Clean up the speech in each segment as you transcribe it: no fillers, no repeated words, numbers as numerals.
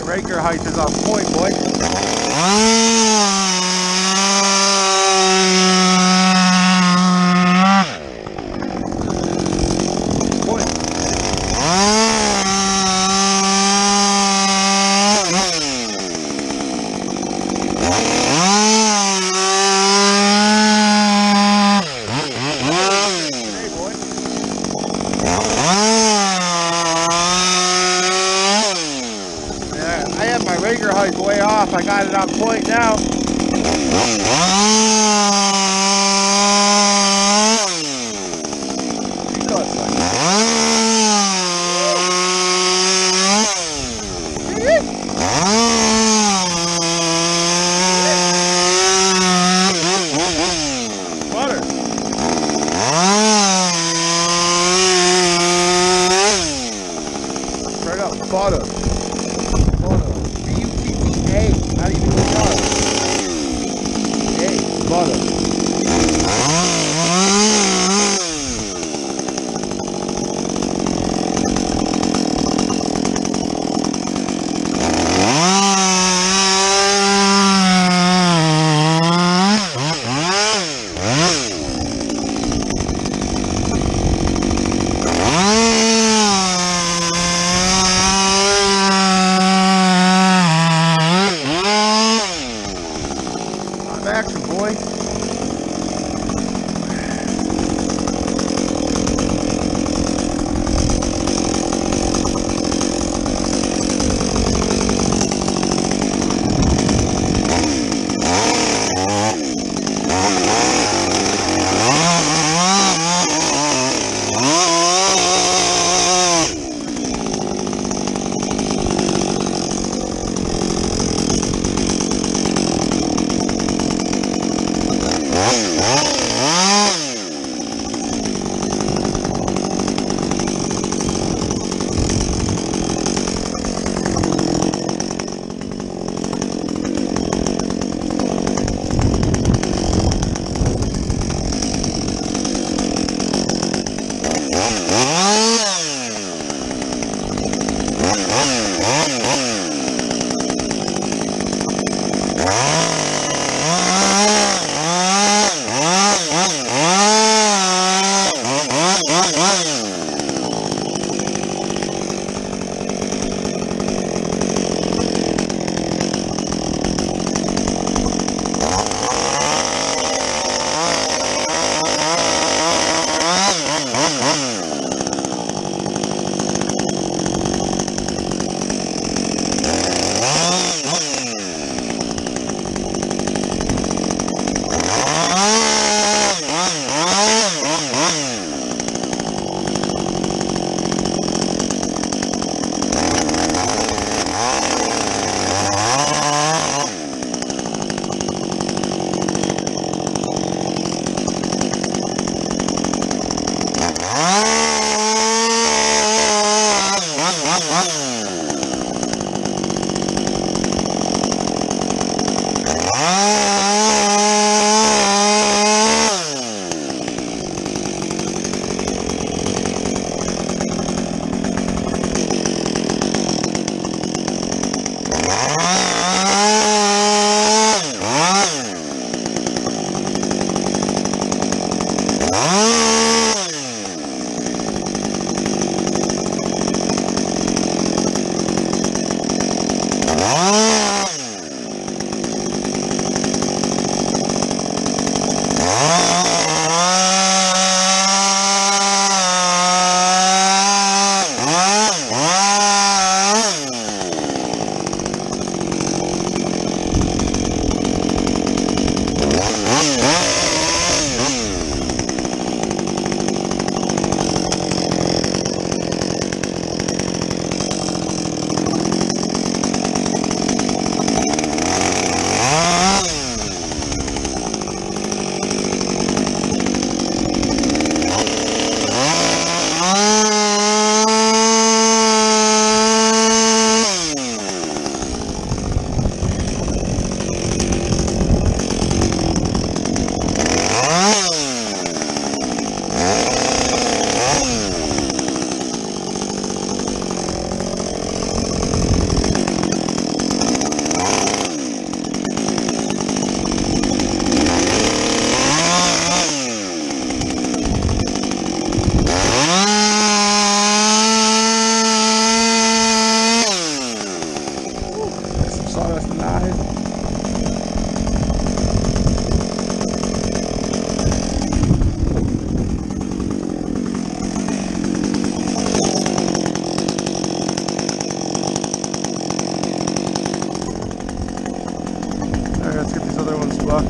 Raker height is on point, boy. Raker height's way off. I got it on point now. Butter. Straight up butter. Hey, how do you do it? Hey, butter. Action, boy. Let's get these other ones bucked.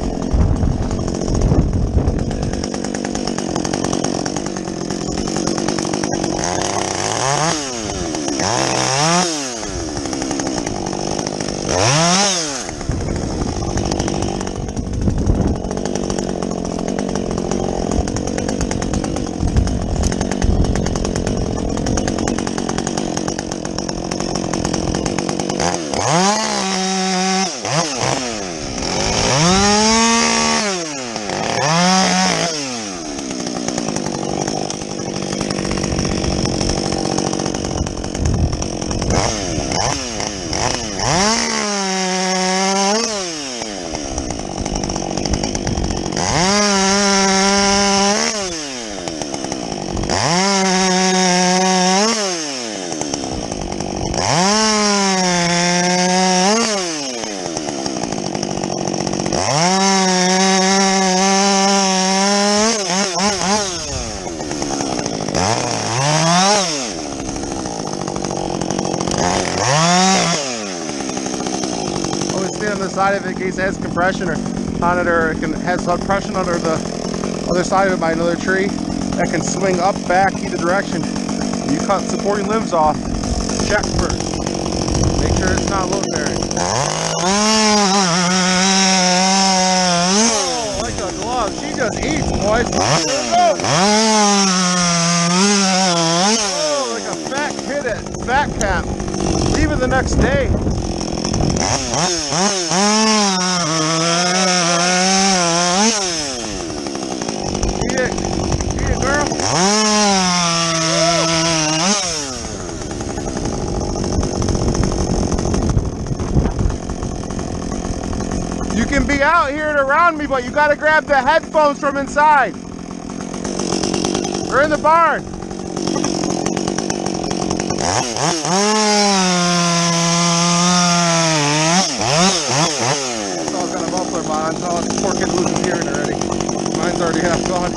On the side of it in case it has compression or on it, or it can has compression under the other side of it by another tree that can swing up, back, either direction. You cut supporting limbs off, check first. Make sure it's not load bearing. Oh, like a glove. She just eats, boys. Oh, like a fat kid at fat camp. Leave it the next day. Eat it, girl. You can be out here and around me, but you gotta grab the headphones from inside. We're in the barn. It's all got a muffler on, so the poor kid losing hearing already. Mine's already half gone.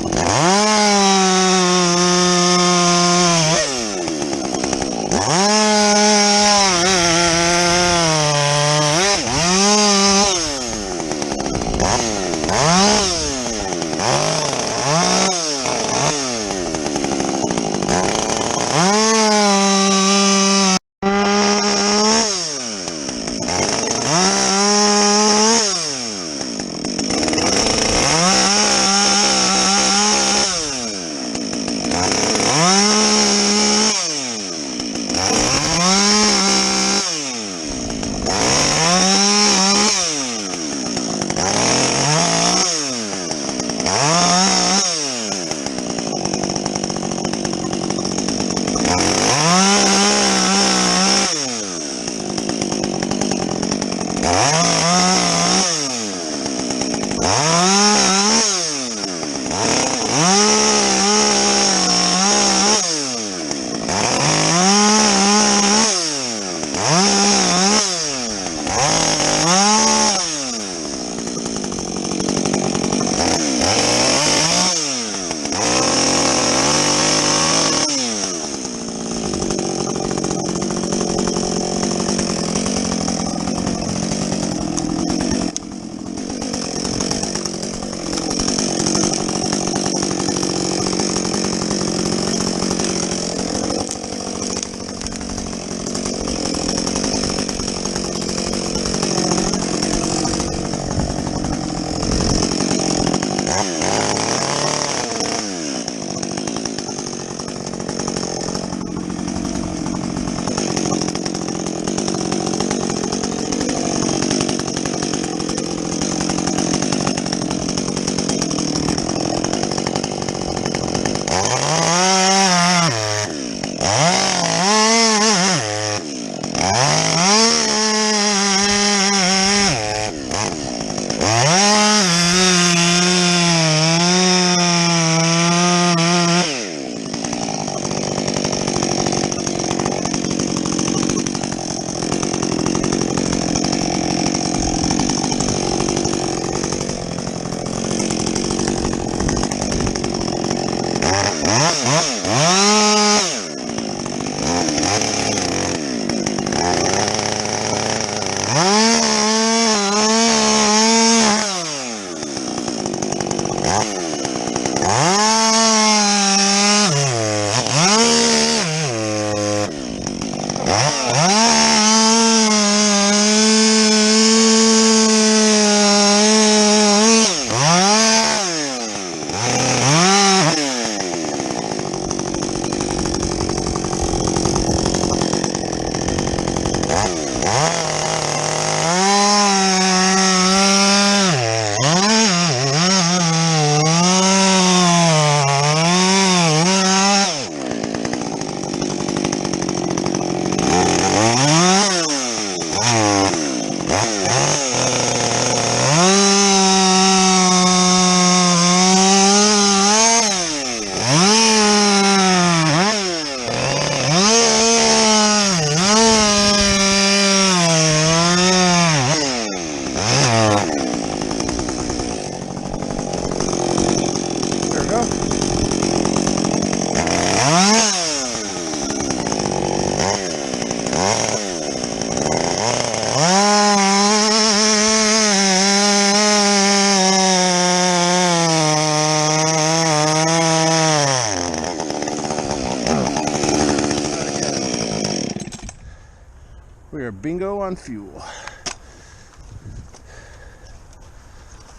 We are bingo on fuel.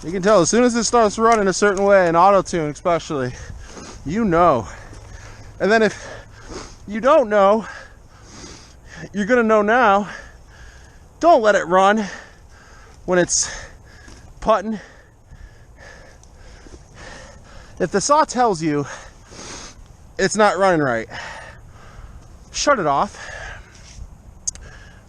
You can tell as soon as it starts running a certain way, in auto tune especially, you know. And then if you don't know, you're gonna know now. Don't let it run when it's putting. If the saw tells you it's not running right, shut it off.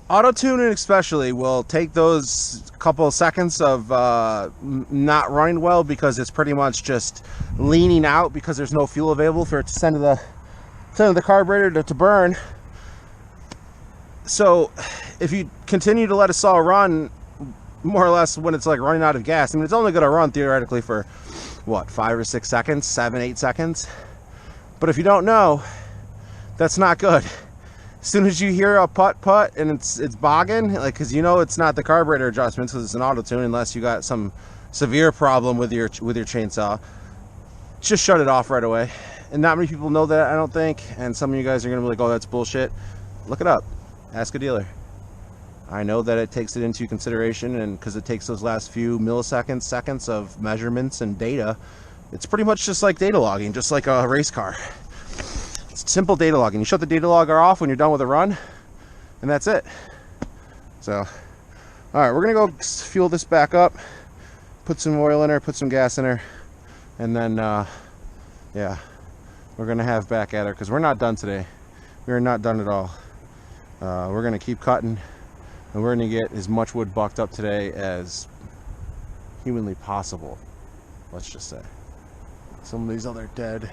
Auto tuning especially will take those couple of seconds of not running well because it's pretty much just leaning out because there's no fuel available for it to send to the carburetor to burn. So if you continue to let a saw run more or less when it's like running out of gas, I mean, it's only going to run theoretically for what, 5 or 6 seconds, 7, 8 seconds. But if you don't know, that's not good. As soon as you hear a putt and it's bogging, like, because you know it's not the carburetor adjustments because it's an auto tune, unless you got some severe problem with your chainsaw, just shut it off right away. And not many people know that, I don't think. And some of you guys are gonna be like, oh, that's bullshit. Look it up. Ask a dealer. I know that it takes it into consideration, and because it takes those last few milliseconds, seconds of measurements and data, it's pretty much just like data logging, just like a race car. It's simple data logging. You shut the data logger off when you're done with a run, and that's it. So, all right, we're gonna go fuel this back up, put some oil in her, put some gas in her, and then, yeah, we're gonna have back at her because we're not done today. We are not done at all. We're gonna keep cutting, and we're gonna get as much wood bucked up today as humanly possible. Let's just say. Some of these other dead.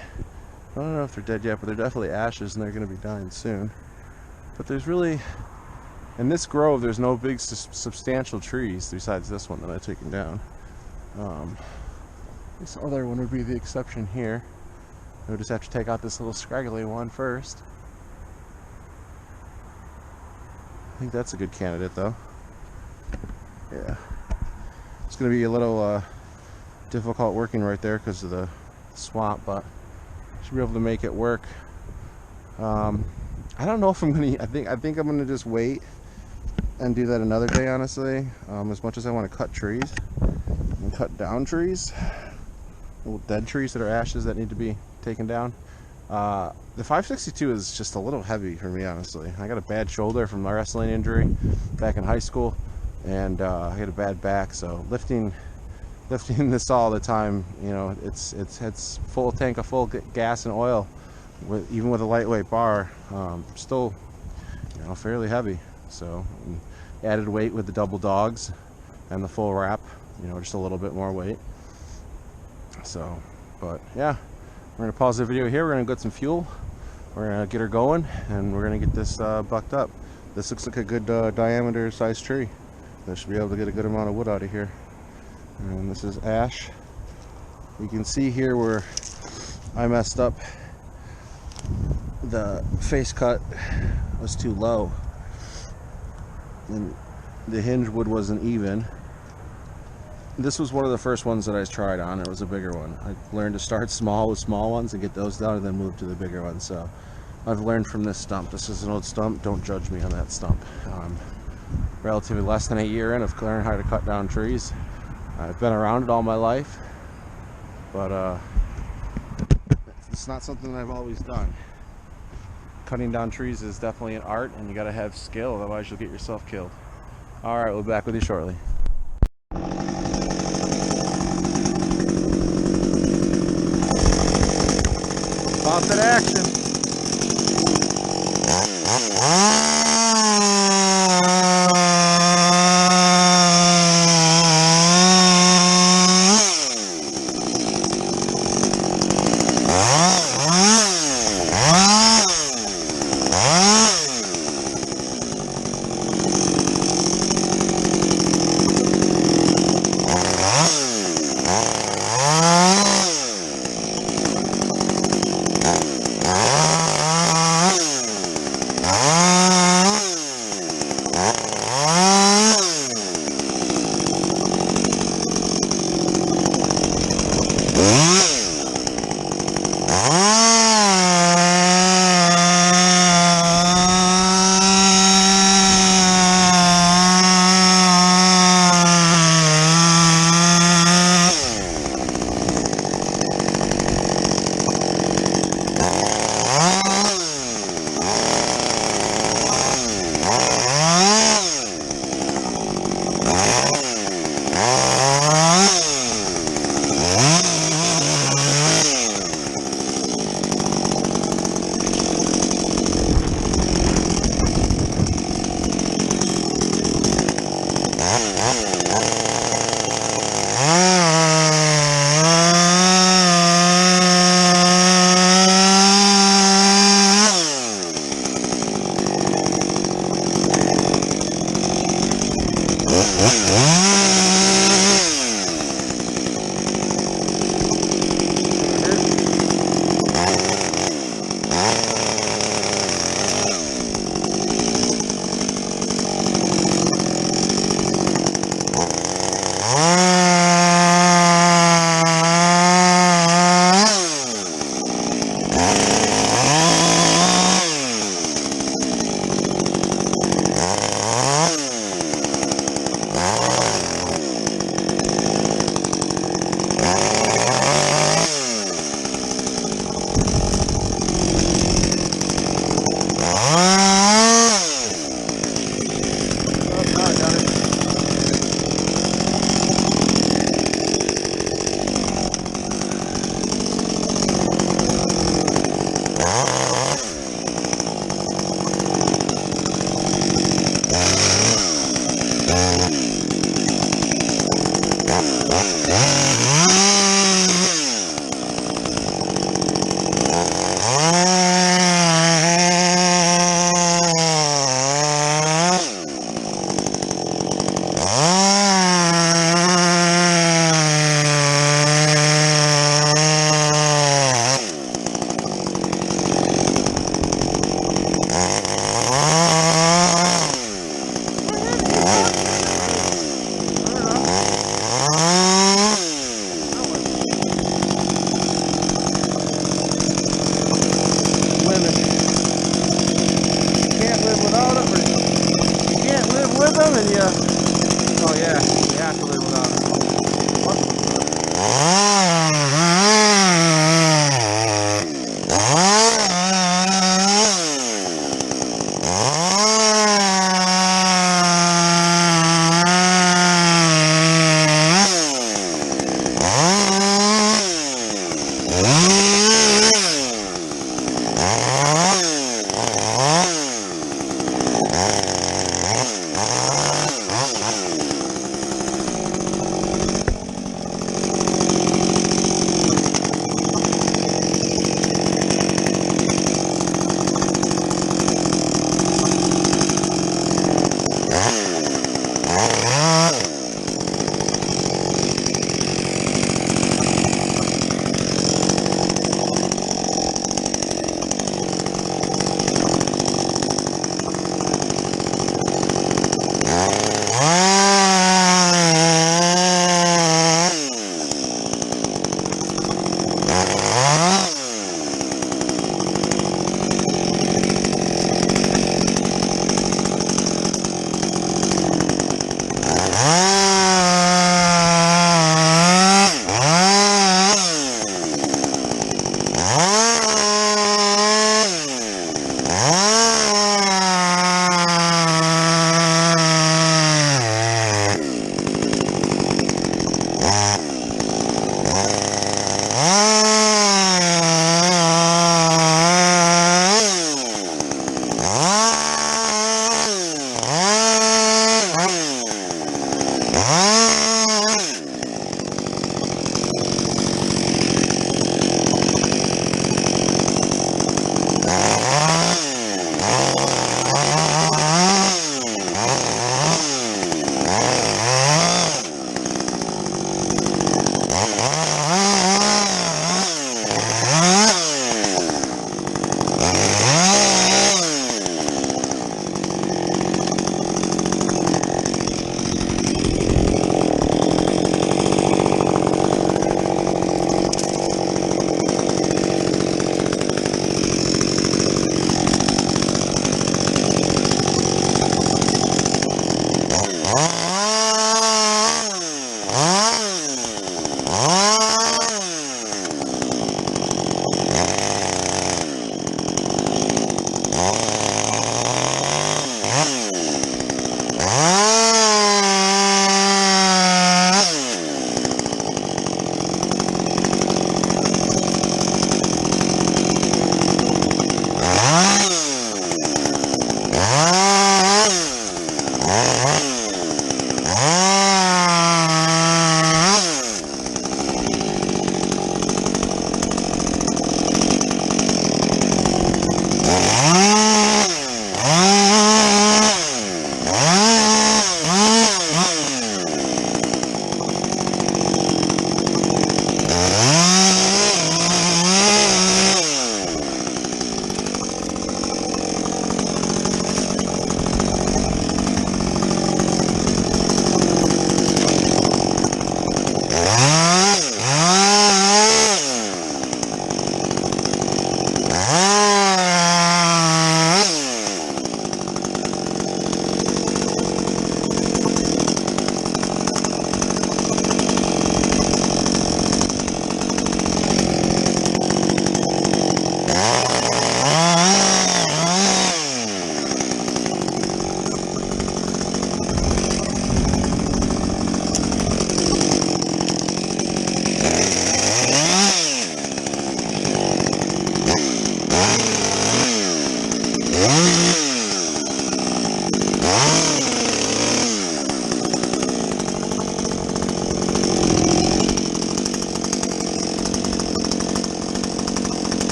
I don't know if they're dead yet, but they're definitely ashes and they're going to be dying soon. But there's really, in this grove, there's no big substantial trees besides this one that I've taken down. This other one would be the exception here. We'll just have to take out this little scraggly one first. I think that's a good candidate though. Yeah. It's going to be a little difficult working right there because of the swamp, but should be able to make it work. I don't know if I'm gonna. I think I'm gonna just wait and do that another day. Honestly, as much as I want to cut trees and cut down trees, little dead trees that are ashes that need to be taken down. The 562 is just a little heavy for me, honestly. I got a bad shoulder from my wrestling injury back in high school, and I had a bad back, so lifting this all the time, you know, it's full tank of full gas and oil, even with a lightweight bar, still, you know, fairly heavy. So added weight with the double dogs and the full wrap, you know, just a little bit more weight. So, but yeah, we're gonna pause the video here. We're gonna get some fuel. We're gonna get her going, and we're gonna get this bucked up. This looks like a good diameter size tree. That should be able to get a good amount of wood out of here. And this is ash. You can see here where I messed up the face cut was too low, and the hinge wood wasn't even. This was one of the first ones that I tried on. It was a bigger one. I learned to start small with small ones and get those down and then move to the bigger ones. So I've learned from this stump. This is an old stump. Don't judge me on that stump. Relatively less than a year in of learning how to cut down trees. I've been around it all my life, but it's not something I've always done. Cutting down trees is definitely an art, and you got to have skill, otherwise you'll get yourself killed. All right, we'll be back with you shortly. Mounted action. Oh yeah, you have to live without it.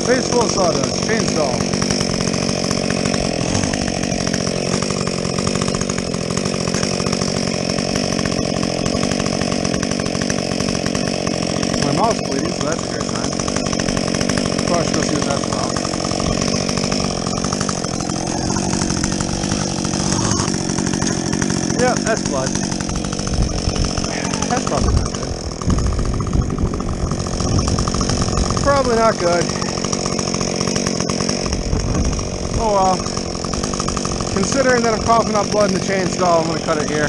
Face full of sawdust, chainsaw. My mouth's bleeding, so that's a great sign. Probably should go see what that's about. Yeah, that's blood. That's probably not good. Probably not good. Oh well. Considering that I'm coughing up blood in the chainsaw, I'm going to cut it here.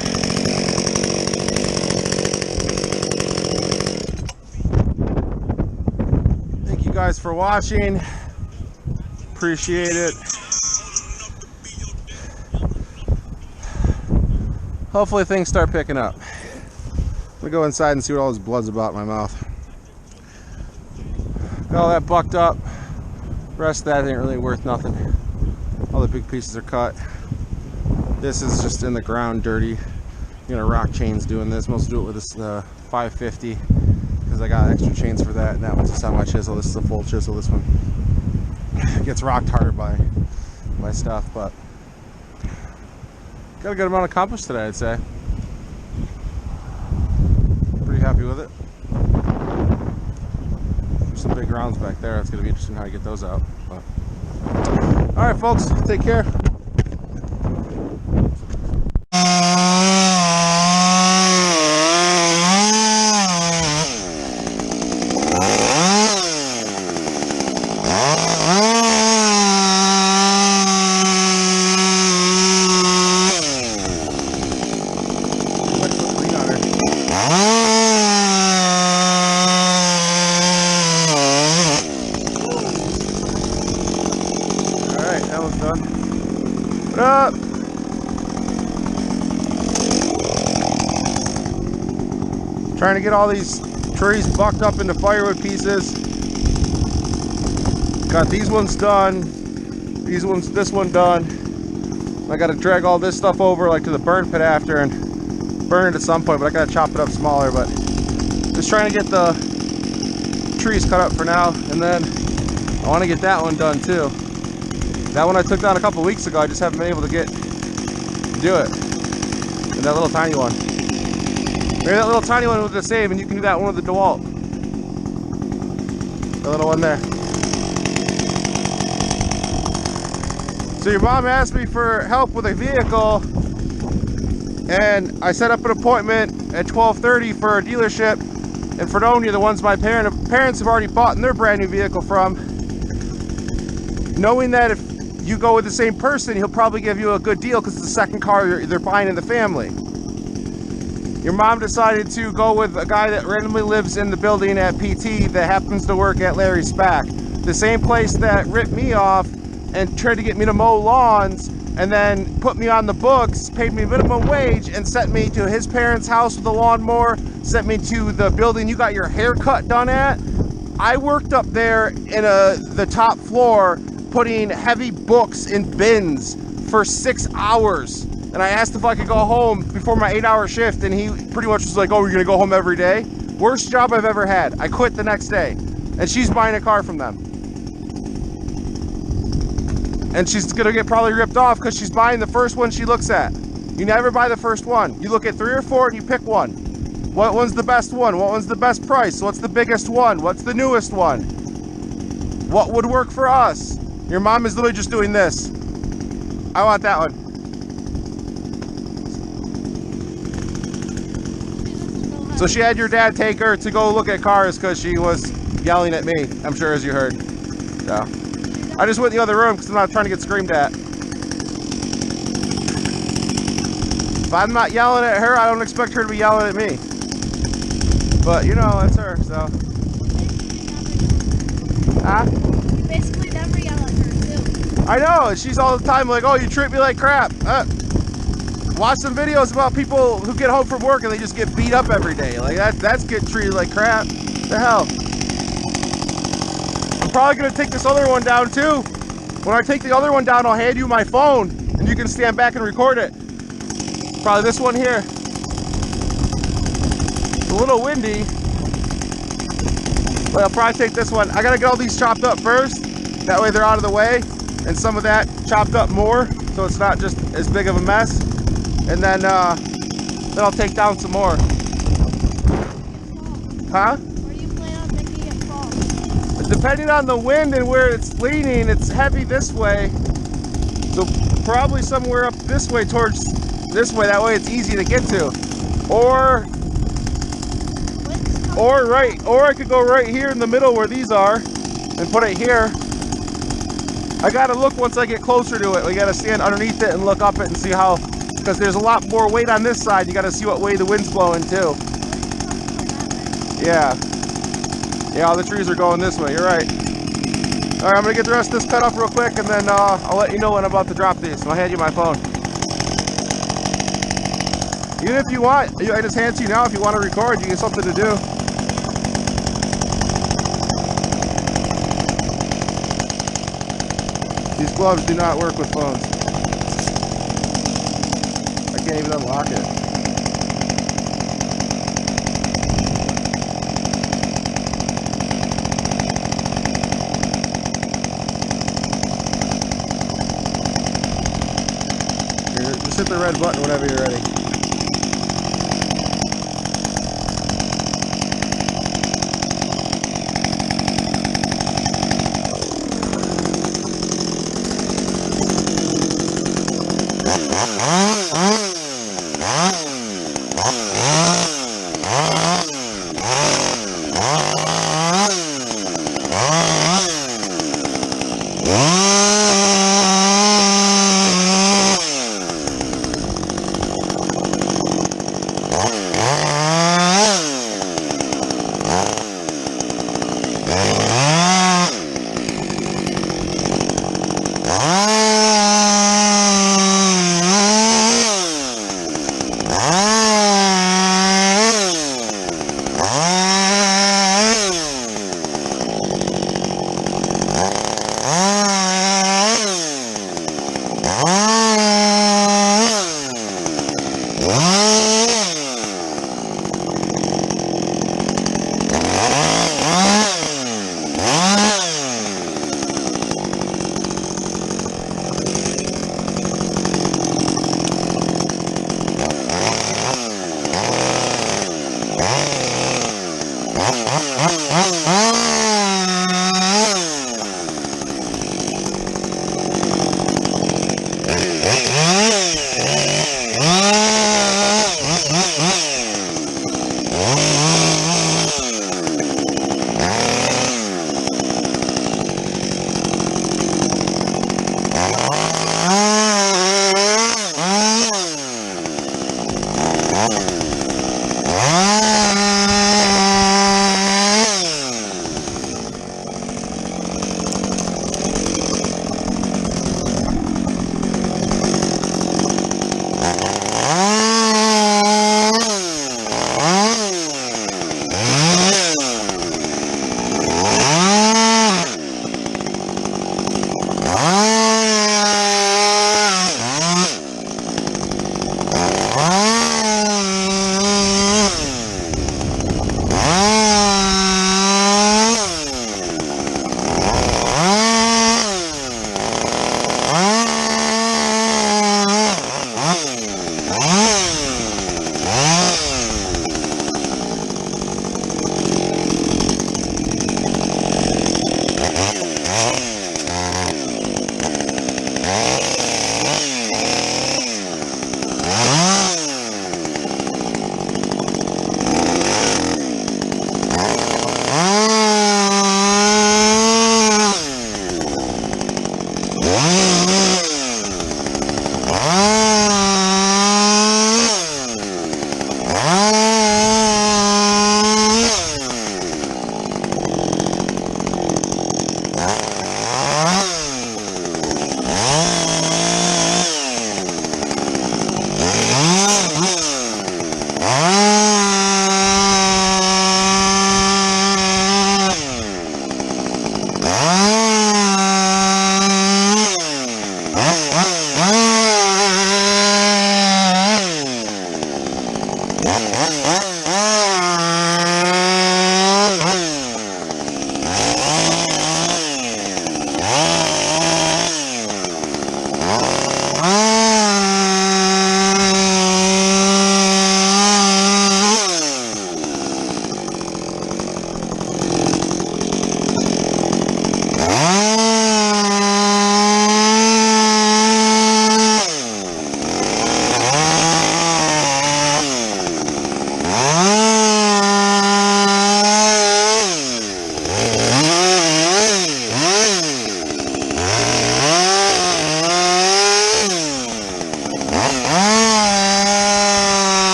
Thank you guys for watching. Appreciate it. Hopefully things start picking up. I'm going to go inside and see what all this blood's about in my mouth. Got all that bucked up. The rest of that ain't really worth nothing. All the big pieces are cut. This is just in the ground, dirty. I'm gonna rock chains doing this. Mostly do it with this 550 because I got extra chains for that. And that one's a semi chisel. This is a full chisel. This one gets rocked harder by my stuff, but got a good amount accomplished today, I'd say. Pretty happy with it. There's some big rounds back there. It's gonna be interesting how I get those out. But all right, folks, take care. Up. Trying to get all these trees bucked up into firewood pieces. Got these ones done. This one done. I got to drag all this stuff over like to the burn pit after and burn it at some point, but I got to chop it up smaller. But just trying to get the trees cut up for now, and then I want to get that one done too. That one I took down a couple weeks ago. I just haven't been able to do it. And that little tiny one. Maybe that little tiny one was the same, and you can do that one with the DeWalt. The little one there. So your mom asked me for help with a vehicle, and I set up an appointment at 12:30 for a dealership in Fredonia, the ones my parents have already bought in their brand new vehicle from, knowing that if you go with the same person, he'll probably give you a good deal because it's the second car they're buying in the family. Your mom decided to go with a guy that randomly lives in the building at PT that happens to work at Larry's Spac, the same place that ripped me off and tried to get me to mow lawns, and then put me on the books, paid me minimum wage, and sent me to his parents' house with a lawnmower, sent me to the building you got your haircut done at. I worked up there in the top floor putting heavy books in bins for 6 hours. And I asked if I could go home before my 8-hour shift, and he pretty much was like, oh, you're gonna go home every day? Worst job I've ever had. I quit the next day. And she's buying a car from them. And she's gonna get probably ripped off because she's buying the first one she looks at. You never buy the first one. You look at 3 or 4 and you pick one. What one's the best one? What one's the best price? What's the biggest one? What's the newest one? What would work for us? Your mom is literally just doing this. I want that one. So she had your dad take her to go look at cars because she was yelling at me, I'm sure, as you heard. So I just went in the other room because I'm not trying to get screamed at. If I'm not yelling at her, I don't expect her to be yelling at me. But you know, that's her, so. Huh? You basically never yell at her, too. I know, she's all the time like, oh, you treat me like crap. Watch some videos about people who get home from work and they just get beat up every day. Like that's getting treated like crap. The hell? I'm probably gonna take this other one down too. When I take the other one down, I'll hand you my phone and you can stand back and record it. Probably this one here. It's a little windy, but I'll probably take this one. I gotta get all these chopped up first. That way they're out of the way, and some of that chopped up more, so it's not just as big of a mess. And then I'll take down some more. Huh? Where do you plan on making it fall? Depending on the wind and where it's leaning, it's heavy this way. So probably somewhere up this way towards this way. That way it's easy to get to. Or I could go right here in the middle where these are and put it here. I gotta look once I get closer to it. We gotta stand underneath it and look up it and see how. Because there's a lot more weight on this side. You got to see what way the wind's blowing too. Yeah. Yeah, all the trees are going this way. You're right. All right, I'm going to get the rest of this cut up real quick, and then I'll let you know when I'm about to drop these. So I'll hand you my phone. Even if you want, I just hand it to you now. If you want to record, you get something to do. These gloves do not work with phones. Can't even unlock it. Here, just hit the red button whenever you're ready.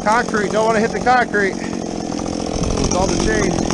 Concrete, don't want to hit the concrete. It's all the chain.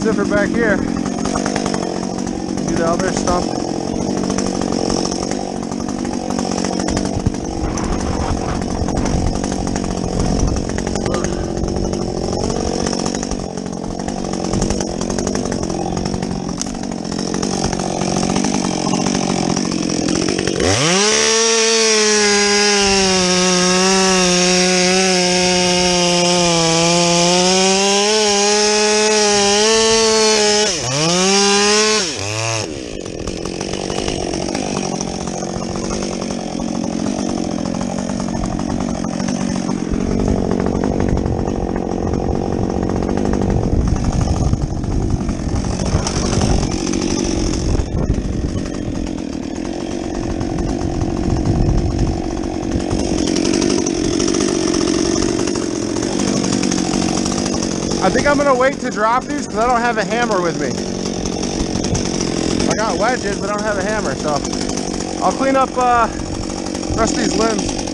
Zipper back here. Do the other stump. I think I'm gonna wait to drop these because I don't have a hammer with me. I got wedges, but I don't have a hammer, so I'll clean up the rest of these limbs.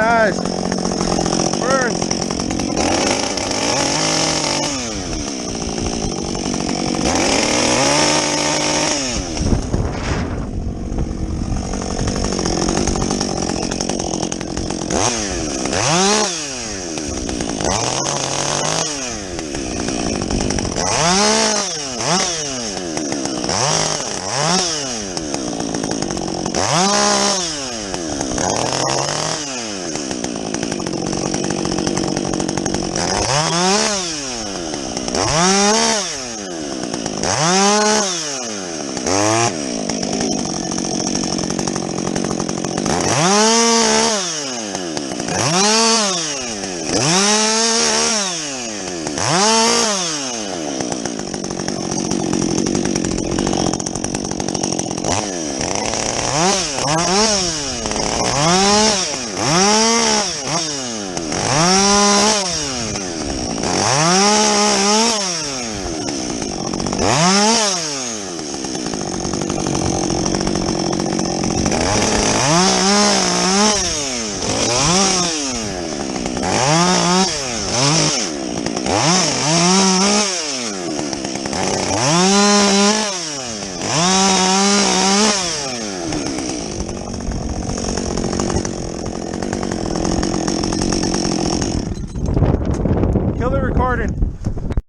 Nice. Burns.